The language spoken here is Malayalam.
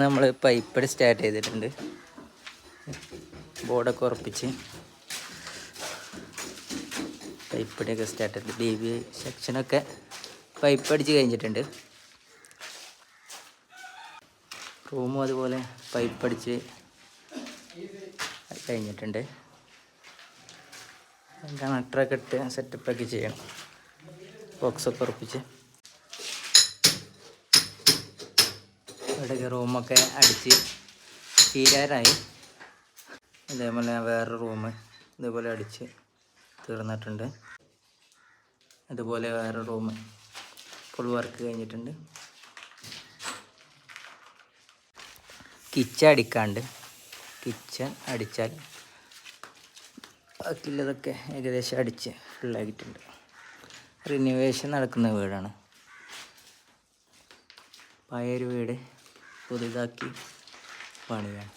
നമ്മൾ പൈപ്പടി സ്റ്റാർട്ട് ചെയ്തിട്ടുണ്ട്. ബോർഡൊക്കെ ഉറപ്പിച്ച് പൈപ്പടിയൊക്കെ സ്റ്റാർട്ട് ചെയ്ത് DB സെക്ഷനൊക്കെ പൈപ്പടിച്ച് കഴിഞ്ഞിട്ടുണ്ട്. റൂമും അതുപോലെ പൈപ്പടിച്ച് കഴിഞ്ഞിട്ടുണ്ട്. കണക്ടറൊക്കെ ഇട്ട് സെറ്റപ്പൊക്കെ ചെയ്യണം. ബോക്സൊക്കെ ഉറപ്പിച്ച് ഇവിടെയൊക്കെ റൂമൊക്കെ അടിച്ച് തീരാറായി. ഇതേപോലെ വേറെ റൂം ഇതേപോലെ അടിച്ച് തീർന്നിട്ടുണ്ട്. അതുപോലെ വേറെ റൂം ഫുൾ വർക്ക് കഴിഞ്ഞിട്ടുണ്ട്. കിച്ചൺ അടിക്കാണ്ട്, കിച്ചൺ അടിച്ചാൽ ബാക്കിയുള്ളതൊക്കെ ഏകദേശം അടിച്ച് ഫുള്ളാക്കിയിട്ടുണ്ട്. റിനോവേഷൻ നടക്കുന്ന വീടാണ്. പഴയൊരു വീട് പുതുതാക്കി പണിയാണ്.